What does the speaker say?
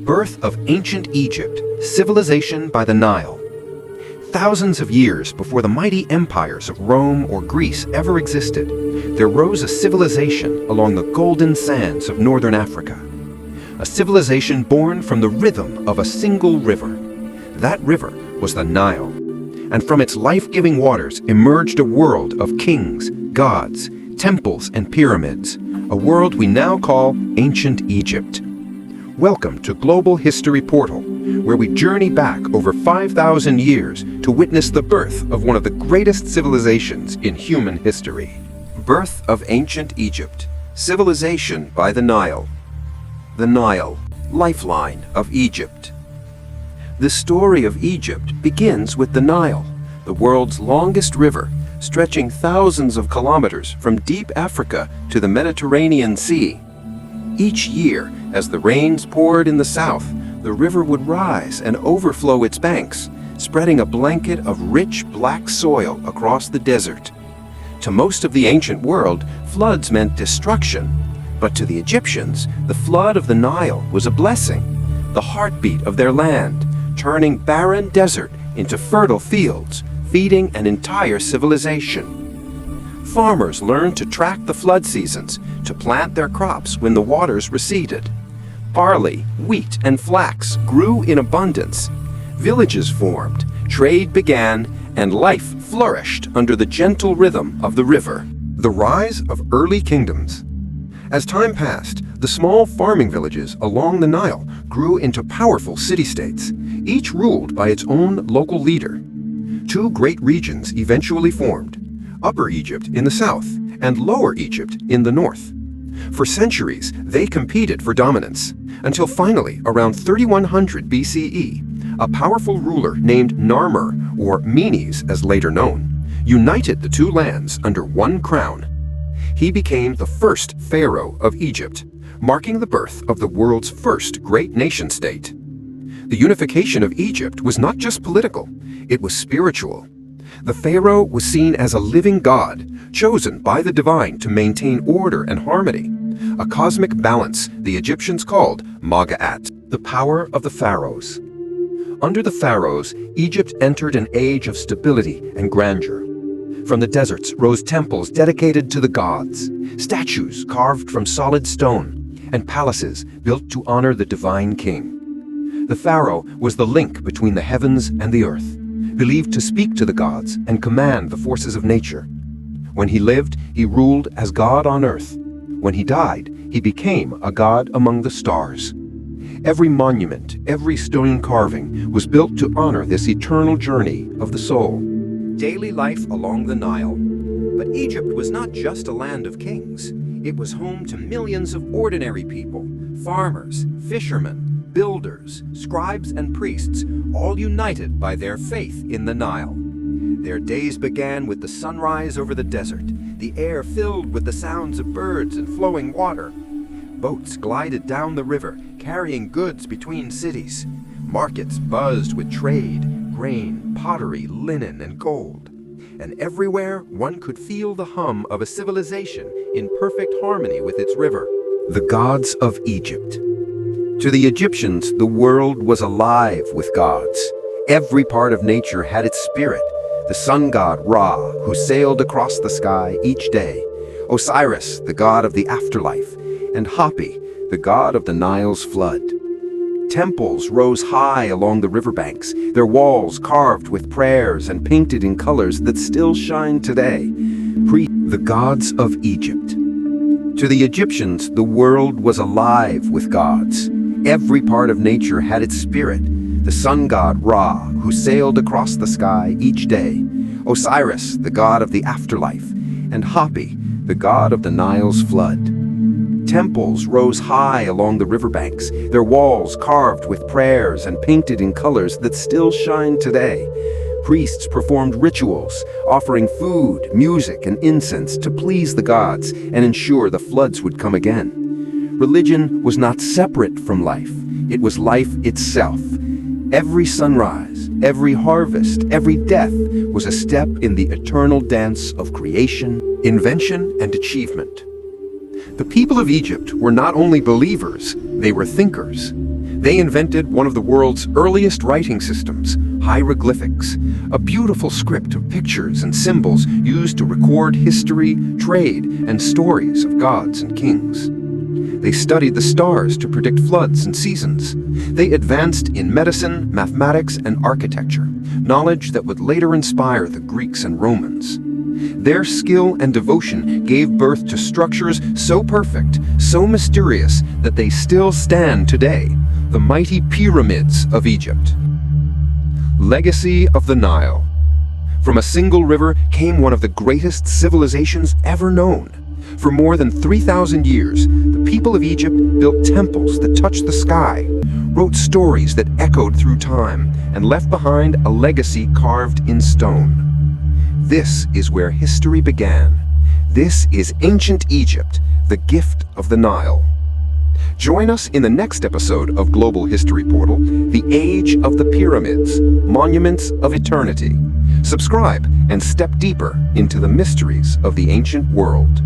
Birth of ancient Egypt, civilization by the Nile. Thousands of years before the mighty empires of Rome or Greece ever existed, there rose a civilization along the golden sands of northern Africa. A civilization born from the rhythm of a single river. That river was the Nile. And from its life-giving waters emerged a world of kings, gods, temples, and pyramids, a world we now call ancient Egypt. Welcome to Global History Portal, where we journey back over 5,000 years to witness the birth of one of the greatest civilizations in human history. Birth of ancient Egypt, civilization by the Nile. The Nile, lifeline of Egypt. The story of Egypt begins with the Nile, the world's longest river, stretching thousands of kilometers from deep Africa to the Mediterranean Sea. Each year, as the rains poured in the south, the river would rise and overflow its banks, spreading a blanket of rich black soil across the desert. To most of the ancient world, floods meant destruction. But to the Egyptians, the flood of the Nile was a blessing, the heartbeat of their land, turning barren desert into fertile fields, feeding an entire civilization. Farmers learned to track the flood seasons, to plant their crops when the waters receded. Barley, wheat, and flax grew in abundance. Villages formed, trade began, and life flourished under the gentle rhythm of the river. The rise of early kingdoms. As time passed, the small farming villages along the Nile grew into powerful city-states, each ruled by its own local leader. Two great regions eventually formed, Upper Egypt in the south and Lower Egypt in the north. For centuries, they competed for dominance, until finally, around 3100 BCE, a powerful ruler named Narmer, or Menes as later known, united the two lands under one crown. He became the first pharaoh of Egypt, marking the birth of the world's first great nation-state. The unification of Egypt was not just political, it was spiritual. The pharaoh was seen as a living god, chosen by the divine to maintain order and harmony, a cosmic balance the Egyptians called Maga'at, the power of the pharaohs. Under the pharaohs, Egypt entered an age of stability and grandeur. From the deserts rose temples dedicated to the gods, statues carved from solid stone, and palaces built to honor the divine king. The pharaoh was the link between the heavens and the earth, believed to speak to the gods and command the forces of nature. When he lived, he ruled as God on earth. When he died, he became a god among the stars. Every monument, every stone carving was built to honor this eternal journey of the soul. Daily life along the Nile. But Egypt was not just a land of kings. It was home to millions of ordinary people, farmers, fishermen, builders, scribes, and priests, all united by their faith in the Nile. Their days began with the sunrise over the desert, the air filled with the sounds of birds and flowing water. Boats glided down the river, carrying goods between cities. Markets buzzed with trade, grain, pottery, linen, and gold. And everywhere one could feel the hum of a civilization in perfect harmony with its river. The gods of Egypt. To the Egyptians, the world was alive with gods. Every part of nature had its spirit. The sun god Ra, who sailed across the sky each day. Osiris, the god of the afterlife. And Hapi, the god of the Nile's flood. Temples rose high along the riverbanks, their walls carved with prayers and painted in colors that still shine today. The gods of Egypt. To the Egyptians, the world was alive with gods. Every part of nature had its spirit. The sun god Ra, who sailed across the sky each day. Osiris, the god of the afterlife. And Hapi, the god of the Nile's flood. Temples rose high along the riverbanks, their walls carved with prayers and painted in colors that still shine today. Priests performed rituals, offering food, music, and incense to please the gods and ensure the floods would come again. Religion was not separate from life. It was life itself. Every sunrise, every harvest, every death was a step in the eternal dance of creation, invention, and achievement. The people of Egypt were not only believers, they were thinkers. They invented one of the world's earliest writing systems, hieroglyphics, a beautiful script of pictures and symbols used to record history, trade, and stories of gods and kings. They studied the stars to predict floods and seasons. They advanced in medicine, mathematics, and architecture, knowledge that would later inspire the Greeks and Romans. Their skill and devotion gave birth to structures so perfect, so mysterious, that they still stand today, the mighty pyramids of Egypt. Legacy of the Nile. From a single river came one of the greatest civilizations ever known. For more than 3,000 years, the people of Egypt built temples that touched the sky, wrote stories that echoed through time, and left behind a legacy carved in stone. This is where history began. This is ancient Egypt, the gift of the Nile. Join us in the next episode of Global History Portal, The Age of the Pyramids, Monuments of Eternity. Subscribe and step deeper into the mysteries of the ancient world.